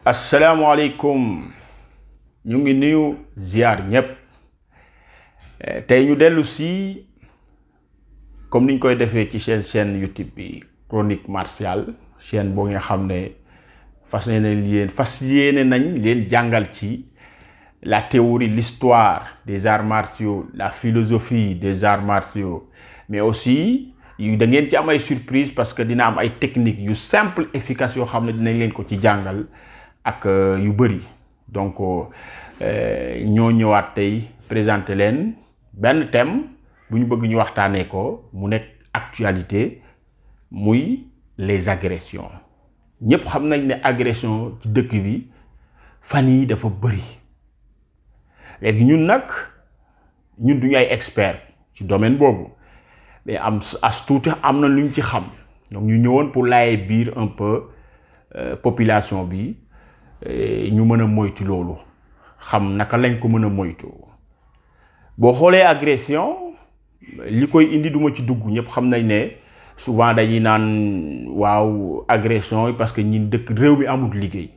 asalaamaaleykum ñu ngi nuyu ziar ñëpp tey ñu dellu si comme niñ koy defee ci chaîne YouTube bi Chronique Martiale chaîne boo nga xam ne fas yéene nañ leen jàngal ci la théorie, l'histoire des arts martiaux, la philosophie des arts martiaux, mais aussi da ngeen ci am ay surprise parce que dina am ay techniques yu simple efficace yoo xam ne dinañ leen ko ci jàngal ak yu bëri. Donc ñoo ñëwaat tey présenter leen benn thème bu ñu bëgg ñu waxtaanee ko mu nekk actualité muy les agressions. ñëpp xam nañ ne agression ci dëkk bi fan yi dafa bëri léegi ñun duñu ay expert ci domaine boobu mais as tuuti am na lu ñu ci xam donc ñu ñëwoon pour laaye biir un peu population bi ñu mën a moytu loolu xam naka lañ ko mën a moytu. boo xoolee agression li koy indi duma ci dugg ñëpp xam nañ ne souvent dañuy naan waaw agression yi parce que ñun dëkk réew mi amul liggéey.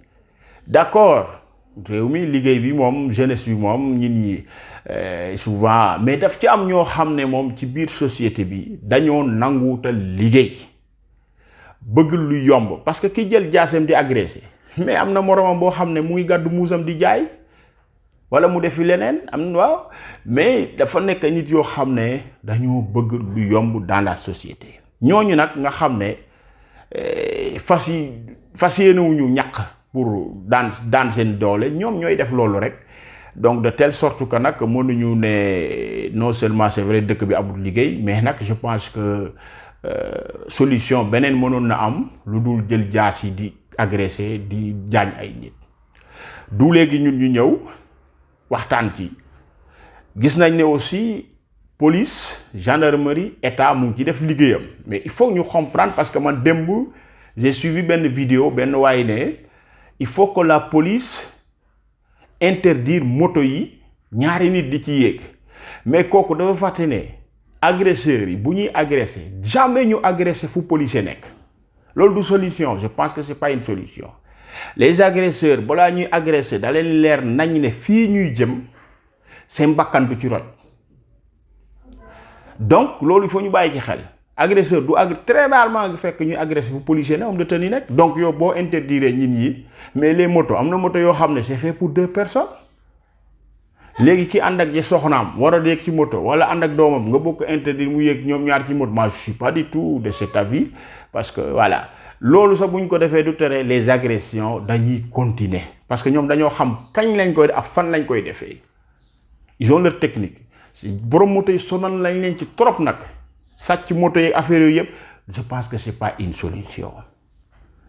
D'accord réew mi liggéey bi moom jeunesse bi moom ñun ñi souvent mais daf ci am ñoo xam ne moom ci biir société bi dañoo nanguutal liggéey bëgg lu yomb parce que ki jël jaaseem di agressé mais am na moromam boo xam ne mu ngi gàddu muusam di jaay wala mu defi leneen waaw mais dafa nekk nit yoo xam ne dañoo bëgg lu yomb dans la société. ñooñu nag nga xam ne fas yéenewuñu ñàq pour daan seen doole ñoom ñooy def loolu rek. Donc de telle sorte que nag mënuñu ne non seulement c'est vrai dëkk bi amul liggéey mais nag je pense que solution beneen mënoon na am lu dul jël jaas yi di agressé di jaañ ay nit. du léegi ñun ñu ñëw waxtaan ci gis nañ ne aussi police gendarmerie état mu ngi ci def liggéeyam mais il faut ñu comprendre parce que man démb j'ai suivi benn vidéo benn waaye ne il faut que la police interdire moto yi ñaari nit di ci yéeg mais kooku dafa fàtte ne agresseurs yi bu ñuy agressé jamais ñu agressé fu policier nekk loolu du solution. Je pense que c'est pas une solution. Les agresseurs balaa ñuy agressé da leen leer nañ ne fii ñuy jëm seen bakkan du ci roj donc loolu il faut ñu bàyyi ci xel. Agresseur du très rarement nga fekk ñuy agressé fu policier ne homme de tenue nekk donc yow boo interdire ñin yi mais les motos am na moto yoo xam ne c'est fait pour 2 personnes léegi ki ànd ak ja soxnaam war a yéeg ci moto wala ànd ak doomam nga bokk interdire mu yéeg ñoom ñaar ci moto. Moi je suis pas du tout de cet avis parce que voilà loolu sax bu ñu ko defee du tere les agressions dañuy continuer parce que ñoom dañoo xam kañ lañ koy def ak fan lañ koy defee ils ont leur technique. si borom moto yi sonal lañ leen ci trop nag. sàcc moto yi affaire yooyu yëpp je pense que c'est pas une solution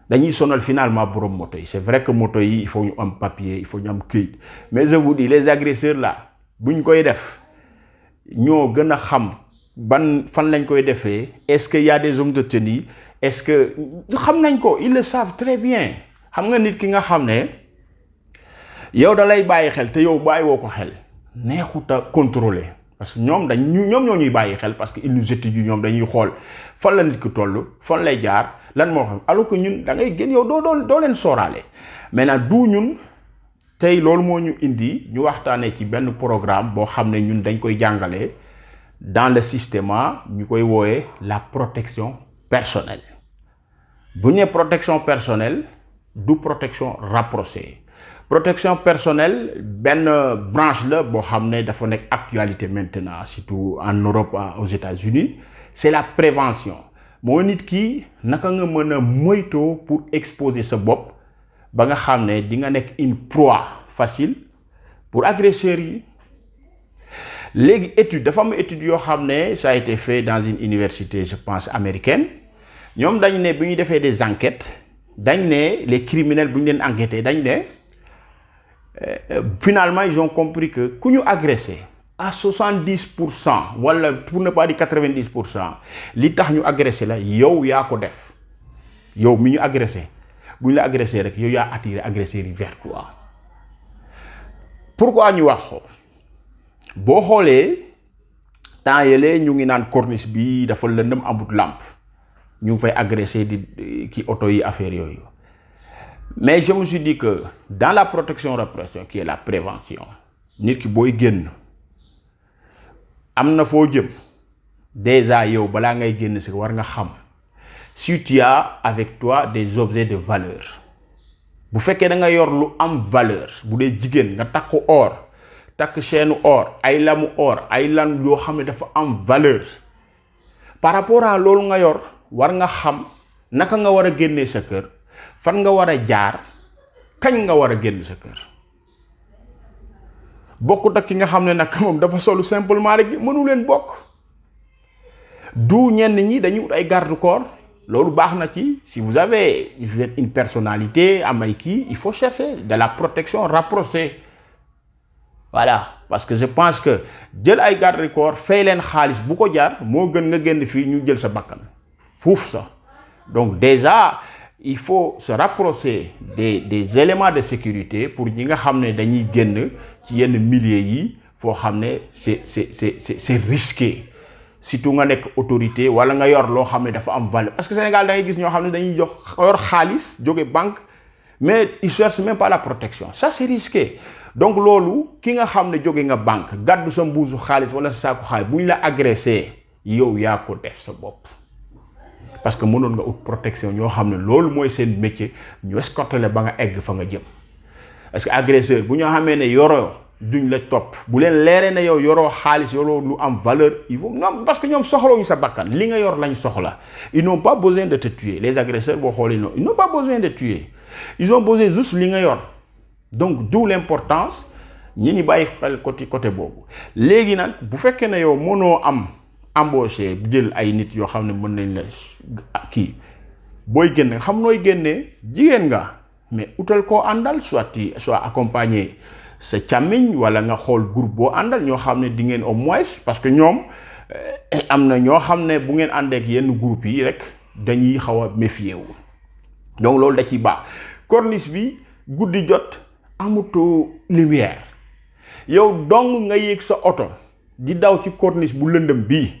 dañuy sonal finalement borom moto yi. C'est vrai que moto yi il faut ñu am papier il faut ñu am këyit mais je vous dis les agresseurs là buñ koy def ñoo gën a xam fan lañ koy defee. Est-ce que y a des hommes de tenue est-ce que xam nañ ko ils le savent très bien. xam nga nit ki nga xam ne yow da lay bàyyi xel te yow bàyyi woo ko xel neexut a contrôler. Parce que ñoom ñoo ñuy bàyyi xel parce que ils nous étudient ñoom dañuy xool fan la nit ki toll fan lay jaar lan moo xam alors que ñun da ngay gën yow doo leen sooraale. Maintenant du ñun tey loolu moo ñu indi ñu waxtaanee ci benn programme boo xam ne ñun dañ koy jàngale dans le système ñu koy wooyee la protection personnelle. bu ñu nee protection personnelle du protection rapprochée. Protection personnelle benn branche la boo xam ne dafa nekk actualité maintenant surtout en Europe aux États-Unis. C'est la prévention. moo nit ki naka nga mën a moytoo pour exposer sa bopp ba nga xam ne di nga nekk une proie facile pour agresseurs yi. léegi étude dafa am étude yoo xam ne ça a été fait dans une université je pense américaine. ñoom dañ ne bu ñu defee des enquêtes dañ ne les criminels bu ñu leen enquêté dañ ne finalement ils ont compris que ku ñu agressé à 70% wala pour ne pas dire 90% li tax ñu agressé la yow yaa ko def yow mi ñu agressé bu ñu la agressé rek yow yaa attiré agresseur yi vers toi. Pourquoi ñu wax ko boo xoolee temps yële ñu ngi naan corniche bi dafa lëndëm amut lampe ñu ngi fay agressé di ki oto yi affaire yooyu Mais je me suis dit que dans la protection répression qui est la prévention nit ki booy génn am na foo jëm déjà yow balaa ngay génn si war nga xam si tu as avec toi des objets de valeur bu fekkee da nga yor lu am valeur bu dee jigéen nga takku or takk chaîne or ay lamu or ay lan yoo xam ne dafa am valeur par rapport à loolu nga yor war nga xam naka nga war a génnee sa kër fan nga war a jaar kañ nga war a génn sa kër bokkut ak ki nga xam ne nag moom dafa solu simplement rek mënu leen bokk du ñenn ñi dañuy ut ay garde-corps loolu baax na ci si vous êtes une personnalité am ay kii il faut chercher de la protection rapprochée voilà parce que je pense que jël ay garde-corps fay leen xaalis bu ko jaar moo gën nga génn fii ñu jël sa bakkan fuuf sax donc déjà il faut se rapprocher des éléments de sécurité pour ñi nga xam ne dañuy génn ci yenn milieux yi foo xam ne c'est risqué surtout nga nekk autorité wala nga yor loo xam ne dafa am valeur parce que Sénégal da ngay gis ñoo xam ne dañuy yor xaalis jóge banque mais ils cherchent même pas la protection ça c'est risqué donc loolu ki nga xam ne jóge nga banque gàddu sa mbuusu xaalis wala sa saaku xaalis bu ñu la agressé yow yaa ko def sa bopp parce que mënoon nga ut protection ñoo xam ne loolu mooy seen métier ñu escorter la ba nga egg fa nga jëm parce que agresseur bu ñoo xamee ne yoroo duñ la topp bu leen leeree ne yow yoroo xaalis yoroo lu am valeur il faut non parce que ñoom soxlawuñu sa bakkan li nga yor lañ soxla ils n'ont pas besoin de te tuer les agresseurs boo xoolee noonu ils n'ont pas besoin de tuer ils ont besoin juste li nga yor donc d'où l'importance ñi bàyyi xel côté boobu léegi nag bu fekkee ne yow mënoo am embauché jël ay nit yoo xam ne mën nañ la kii booy génn xam nooy génnee jigéen nga mais utal koo àndal soit accompagné sa càmmiñ wala nga xool groupe boo àndal ñoo xam ne di ngeen au moins parce que ñoom am na ñoo xam ne bu ngeen àndeek yenn groupe yi rek dañuy xaw a méfier wu donc loolu da ciy baax corniche bi guddi jot amutu lumière yow dong nga yéeg sa oto di daw ci corniche bu lëndëm bii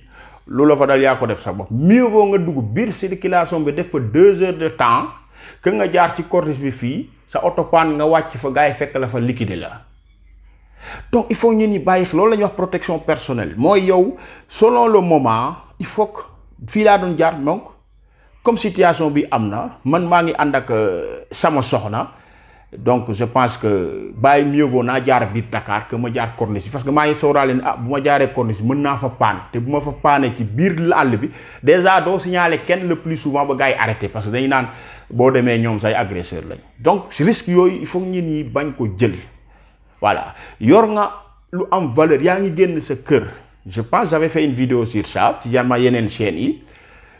loolu la fa dal yaa ko def sa bopp mieux vaut nga dugg biir circulation bi def fa 2 heures de temps que nga jaar ci corniche bi fii sa oto panne nga wàcc fa gars yi fekk la fa liquider la donc il faut ñun ñi bàyyi loolu la ñuy wax protection personnelle mooy yow selon le moment il faut que fii laa doon jaar donc comme situation bi am na man maa ngi ànd ak sama soxna donc je pense que bàyyi mieux vaut naa jaar biir Dakar que ma jaar corniche parce que maa ngi sóoraale ne bu ma jaaree corniche mën naa fa paan te bu ma fa paanee ci biir àll bi déjà doo signaler kenn le plus souvent ba gars yi arrêté parce que dañu naan boo demee ñoom say agresseur lañ donc risque yooyu il faut ñun ñi bañ ko jël voilà yor nga lu am valeur yaa ngi génn sa kër je pense j'avais fait une vidéo sur ça ci ma yeneen chaîne yi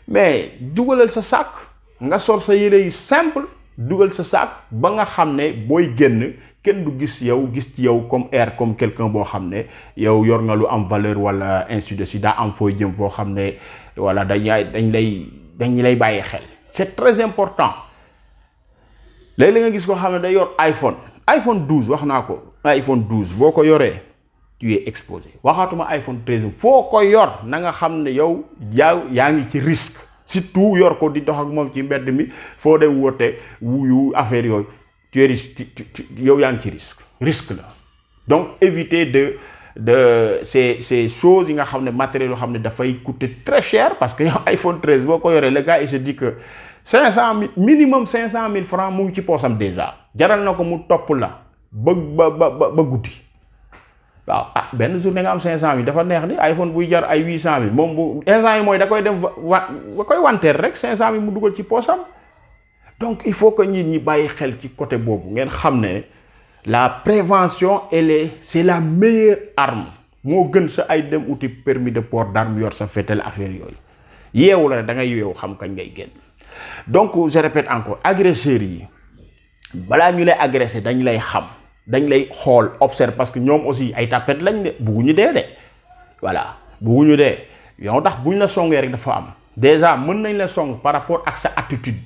mais dugalal sa sac nga sol sa yére yu simple dugal sa sac ba nga xam ne booy génn kenn du gis ci yow comme air comme quelqu'un boo xam ne yow yor nga lu am valeur wala ainsi de suite daa am fooy jëm foo xam ne wala dañ lay bàyyi xel c'est très important léeg-léeg nga gis ko xam ne day yor iPhone 12 wax naa ko iPhone 12 boo ko yoree tu es exposé waxaatuma iPhone 13 foo ko yor na nga xam ne yow yaa ngi ci risque surtout yor ko di dox ak moom ci mbedd mi foo dem woote wuyu affaire yooyu tu es yow yaa ngi ci risque la donc éviter de ces choses yi nga xam ne matériel yoo xam ne dafay coûter très cher parce que yow iPhone 13 boo ko yoree le gars il se dit que 500 000 minimum 500 000 francs mu ngi ci poosam déjà jaral na ko mu topp la ba guddi waaw benn journée nga am 500 000 dafa neex ni iPhone buy jar ay 800 000 moom bu instant yi mooy da koy dem koy wanteer rek 500 000 mu dugal ci poosam donc il faut que nit ñi bàyyi xel ci côté boobu ngeen xam ne la prévention c'est la meilleure arme moo gën sa ay dem uti permis de port d'arme yor sa fetel affaire yooyu yeewu la da ngay yeewu xam kañ ngay génn donc je répète encore agresseurs yi balaa ñu lay agresser dañ lay xam dañ lay xool observe parce que ñoom aussi ay tapet lañ de bugguñu dee de voilà bugguñu dee yow tax buñ la songee rek dafa am déjà mën nañ la song par rapport ak sa attitude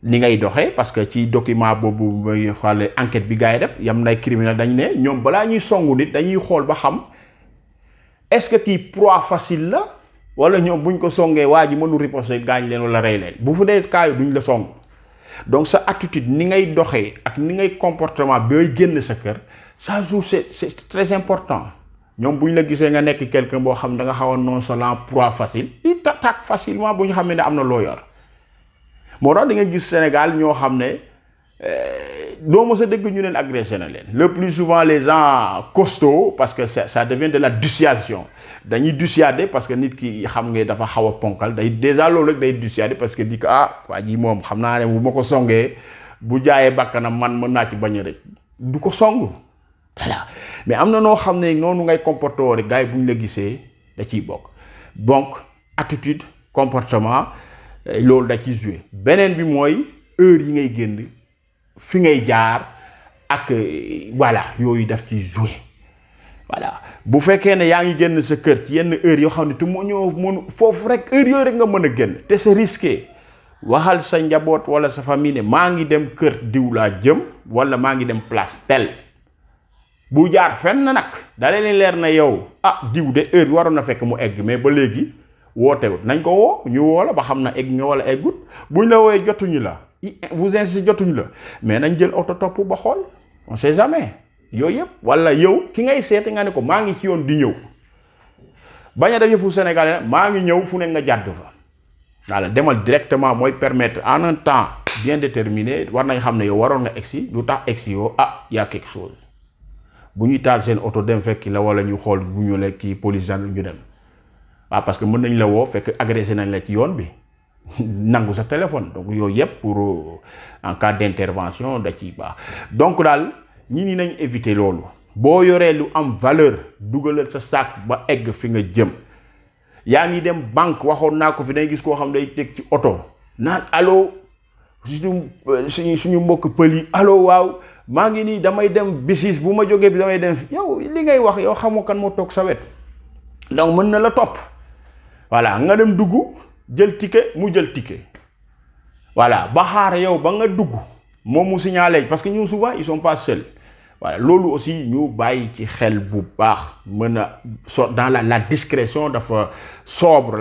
ni ngay doxee parce que ci document boobu mooy xool enquête bi gars yi def yam nay criminel dañ ne ñoom balaa ñuy songu nit dañuy xool ba xam est-ce que kii proie facile la wala ñoom buñ ko songee waa ji mënu riposter gaañ leen wala rey leen bu fu dee kaayu duñ la song donc sa attitude ni ngay doxee ak ni ngay comportement booy génn sa kër ça joue, c'est très important. ñoom bu ñu la gisee nga nekk quelqu'un boo xam da nga xaw a nonchalant, proie facile il t'attaque facilement bu ñu xamee ne am na loo yor. moo tax da nga gis Sénégal ñoo xam ne doo mës a dégg ñu leen agressé na leen le plus souvent les gens costauds parce que ça devient de la dissuasion dañuy dissuader parce que nit ki xam nga dafa xaw a ponkal day déjà loolu rek day dissuader parce que di ko waa ji moom xam naa ne bu ma ko songee bu jaayee bakkanam man mën naa ci bañ a rek du ko song. Voilà mais am na noo xam ne noonu ngay comporté woo rek gars yi bu ñu la gisee da ciy bokk donc attitude comportement loolu da ciy joué beneen bi mooy heure yi ngay génn fi ngay jaar ak voilà yooyu daf ciy joué. Voilà bu fekkee ne yaa ngi génn sa kër ci yenn heure yoo xam ne te moo ñëw mën foofu rek heure yooyu rek nga mën a génn te c'est risqué waxal sa njaboot wala sa famille ne maa ngi dem kër diw laa jëm wala maa ngi dem place tel. bu jaar fenn nag dalee leen leer na yow diw de heure bi waroon na fekk mu egg mais ba léegi wootewut nañ ko woo ñu woo la ba xam na egg nga wala eggut buñ la wooyee jotuñu la vous insistez jotuñu la mais nañ jël auto topp ba xool on sait jamais yooyu yëpp wala yow ki ngay seeti nga ne ko maa ngi ci yoon di ñëw bañ a def fu Sénégalais maa ngi ñëw fu ne nga jàdd fa voilà demal directement mooy permettre en un temps bien déterminé war nañ xam ne yow waroon nga egsi lu tax egsi yoo y a quelque chose. bu ñuy taal seen oto dem fekki la wala ñu xool bu ñu la kii police ñu dem parce que mën nañ la woo fekk agressé nañ la ci yoon bi nangu sa téléphone donc yooyu yëpp pour en cas d'intervention da ciy baax donc daal ñi nañ éviter loolu boo yoree lu am valeur dugalal sa sac ba egg fi nga jëm yaa ngi dem banque waxoon naa ko fi day gis koo xam day teg ci oto naan allo suñu mbokk pël yi allo waaw maa ngi nii damay dem bisis bu ma jógee bi damay dem yow li ngay wax yow xamoo kan moo toog sa wet donc mën na la topp voilà nga dem dugg jël ticket mu jël ticket voilà ba xaar yow ba nga dugg moom mu signalé parce que ñun souvent ils sont pas seuls voilà loolu aussi ñu bàyyi ci xel bu baax mën a dans la discrétion dafa sobre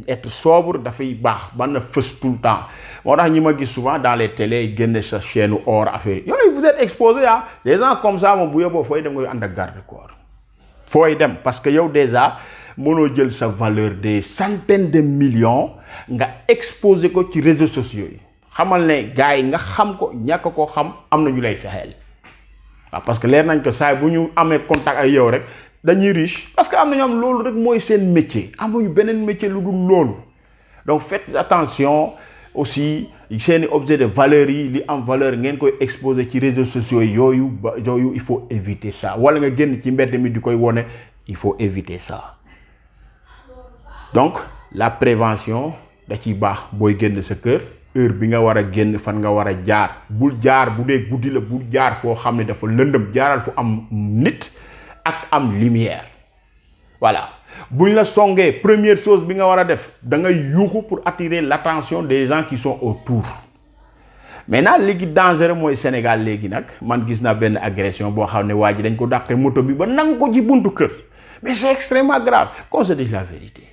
être sobre dafay baax ba na fës tout le temps moo tax ñi ma gis souvent dans les télés génne sa chaîne or affaire yooyu vous êtes exposé des gens comme ça moom bu yóbboo fooy dem ngay ànd ak garde corps fooy dem parce que yow déjà mënoo jël sa valeur des centaines de millions nga exposé ko ci réseaux sociaux yi xamal ne gars yi nga xam ko ñàkk ko xam am na ñu lay fexeel parce que leer nañ ko saa bu ñu amee contact ak yow rek dañuy riche parce que am na ñoom loolu rek mooy seen métier amuñu beneen métier lu dul loolu donc faites attention aussi seeni objet de valeur yi li am valeur ngeen koy exposer ci réseaux sociaux yooyu il faut éviter ça wala nga génn ci mbedd mi di koy wone il faut éviter ça donc la prévention da ciy baax booy génn sa kër heure bi nga war a génn fan nga war a jaar bul jaar bu dee guddi la bul jaar foo xam ne dafa lëndëm jaaral fu am nit ak am lumière voilà buñ la songee première chose bi nga war a def da ngay yuuxu pour attirer l'attention des gens qui sont autour maintenant léegi dangereux mooy Sénégal léegi nag man gis naa benn agression boo xam ne waa ji dañ ko dàqee moto bi ba nangu ko ci buntu kër mais c'est extrêmement grave qu'on se dise la vérité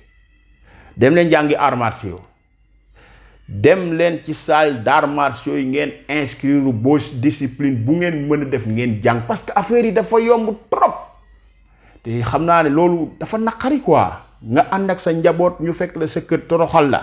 dem leen jàngi arts martiaux dem leen ci salle d'arts martiaux yi ngeen inscrire boo discipline bu ngeen mën a def ngeen jàng parce que affaire yi dafa yomb trop te xam naa ne loolu dafa naqari quoi nga ànd ak sa njaboot ñu fekk la sa kër toroxal la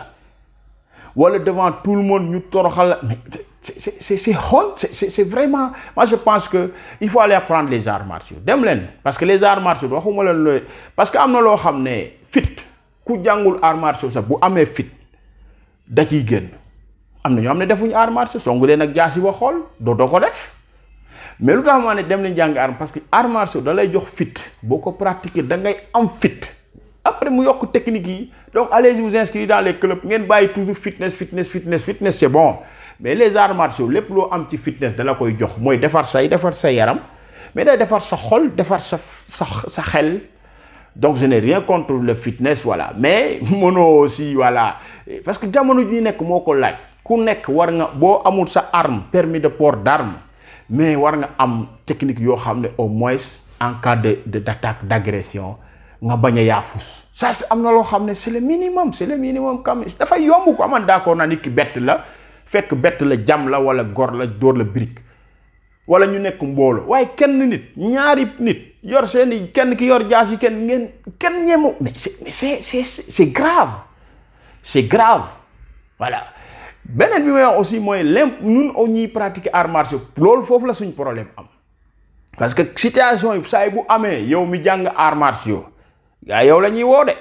wala devant tout le monde ñu toroxal la mais c'est honte c'est vraiment moi je pense que il faut aller apprendre les arts martiaux dem leen parce que les arts martiaux waxuma leen looy parce que am na loo xam ne fit ku jàngul arts martiaux sax bu amee fit da ciy génn am na ñoo xam ne defuñu arts martiaux songu leen ak jaasi ba xool doo ko def mais lu tax maa ne dem leen jàngi arts parce que arts martiaux da lay jox fit boo ko pratiquer da ngay am fit après mu yokk technique yi donc allez-y vous inscrire dans les clubs ngeen bàyyi toujours fitness c'est bon mais les arts martiaux lépp loo am ci fitness da la koy jox mooy defar sa yaram mais day defar sa xol defar sa xel. Donc je n'ai rien contre le fitness voilà mais mënoo aussi voilà parce que jamono ji ñu nekk moo ko laaj ku nekk war nga boo amul sa arme permis de port d'arme mais war nga am technique yoo xam ne au moins en cas d'attaque d'agression nga bañ a yaafus ça am na loo xam ne c'est le minimum quand même dafay yomb ko man d'accord naa nit ki bett la fekk bett la jam la wala gor la dóor la brique wala ñu nekk mbooloo waaye kenn nit ñaari nit yor seeni kenn ki yor jaas yi kenn ñemu mais c'est grave c'est grave voilà beneen bi may wax aussi mooy ñun ñuy pratiquer arts martiaux loolu foofu la suñ problème am parce que situation yi saa yi bu amee yow mi jàng arts martiaux gaa yow la ñuy woo de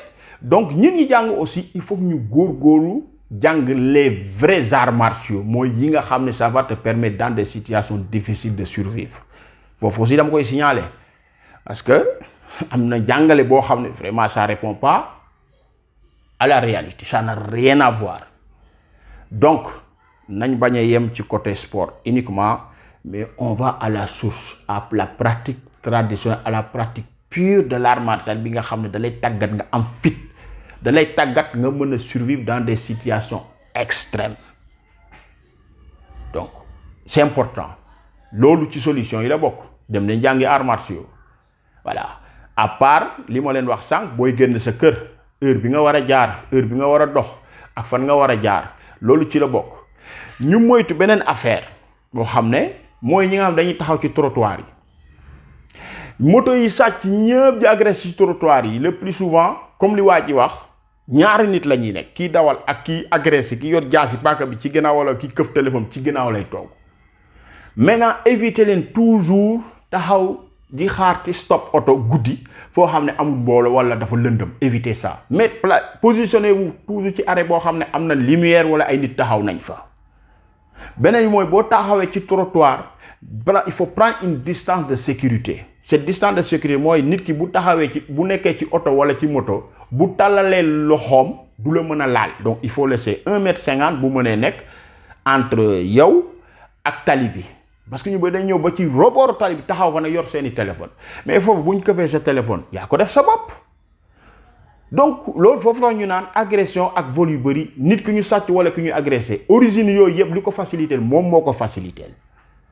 donc ñun ñi jàng aussi il faut que ñu góorgóorlu jàng les vrais arts martiaux mooy yi nga xam ne ça va te permettre dans des situations difficiles de survivre foofu aussi dama koy signaler parce que am na jàngale boo xam ne vraiment ça répond pas à la réalité ça n'a rien à voir donc nañ bañ a yem ci côté sport uniquement mais on va à la source à la pratique traditionnelle à la pratique pure de l'art martial bi nga xam ne da lay tàggat nga am fit da lay tàggat nga mën a survivre dans des situations extrêmes donc c'est important loolu ci solution yi la bokk dem nañ jàngi arts martiaux voilà à part li ma leen wax sànq booy génn sa kër heure bi nga war a jaar heure bi nga war a dox ak fan nga war a jaar loolu ci la bokk ñu moytu beneen affaire boo xam ne mooy ñi nga xam dañuy taxaw ci trottoir yi moto yi sàcc ñëpp di agressé ci trottoir yi le plus souvent comme li waa ji wax ñaari nit la ñuy nekk kii dawal ak kii agressé ki yor jaasi paaka bi ci gannaaw wala ki këf téléphone ci gannaaw lay toog maintenant éviter leen toujours taxaw di xaar ci stop auto guddi foo xam ne amul mbooloo wala dafa lëndëm éviter ça mais positionnez-vous toujours ci arrêt boo xam ne am na lumière wala ay nit taxaw nañ fa beneen mooy boo taxawee ci trottoir il faut prendre une distance de sécurité cette distance de sécurité mooy nit ki bu taxawee ci bu nekkee ci oto wala ci moto bu tàllalee loxoom du la mën a laal donc il faut laisser 1,50 m bu mënee nekk entre yow ak tali bi parce que ñu ba dañ ñëw ba ci rebord tali bi taxaw fa na yor seeni téléphone mais foofu bu ñu këfee sa téléphone yaa ko def sa bopp donc loolu foofu la ñu naan agression ak vol yu bëri nit ki ñu sàcc wala ki ñu agressé origine yooyu yëpp li ko faciliter moom moo ko faciliter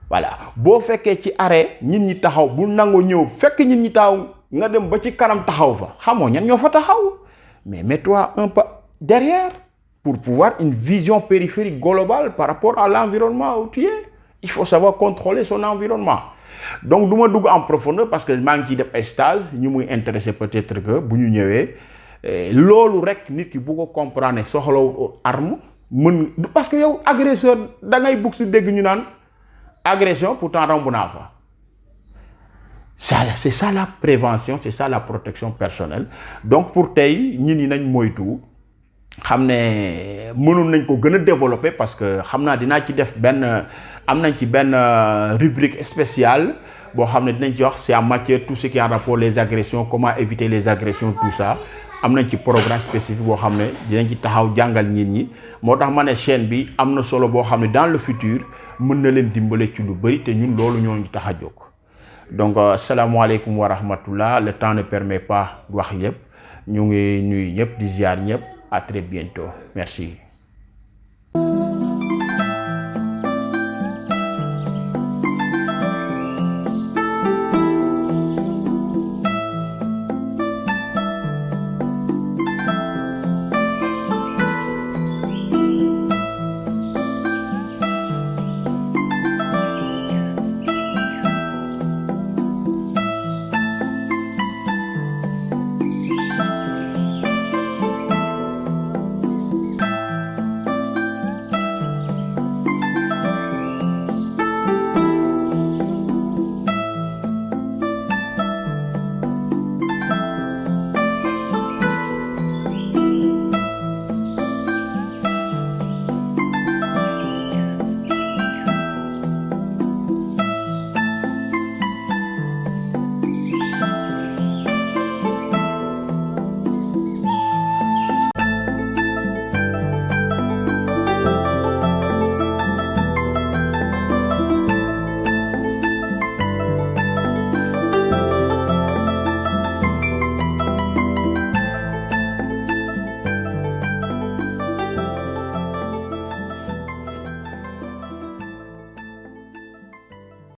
voilà boo fekkee ci arrêt nit ñi taxaw bu nangoo ñëw fekk nit ñi taxaw nga dem ba ci kanam taxaw fa xamoo ñan ñoo fa taxaw mais mets-toi un peu derrière pour pouvoir une vision périphérique globale par rapport à l'environnement où tu es. Il faut savoir contrôler son environnement donc du ma dugg en profondeur parce que maa ngi ciy def ay stage ñu muy intéressé peut-être que bu ñu ñëwee loolu rek nit ki bu ko comprendre ne soxlawul arme mën parce que yow agresseur da ngay bugg su dégg ñu naan agression pourtant romb naa fa c'est ça la prévention c'est ça la protection personnelle donc pour tey ñin ñi nañ moytu xam ne mënoon nañ ko gën a développer parce que xam naa dinaa ci def am nañ ci benn rubrique spéciale boo xam ne dinañ ci wax c'est en matière tout ce qui est en rapport les agressions comment éviter les agressions tout ça am nañ ci programme spécifique boo xam ne dinañ ci taxaw jàngal nit ñi moo tax ma ne chaîne bi am na solo boo xam ne dans le futur mën na leen dimbale ci lu bari te ñun loolu ñoo ñu tax a jóg donc asalaamaaleykum wa rahmatullah le temps ne permet pas wax yëpp ñu ngi nuyu ñëpp di ziar ñëpp à très bientôt merci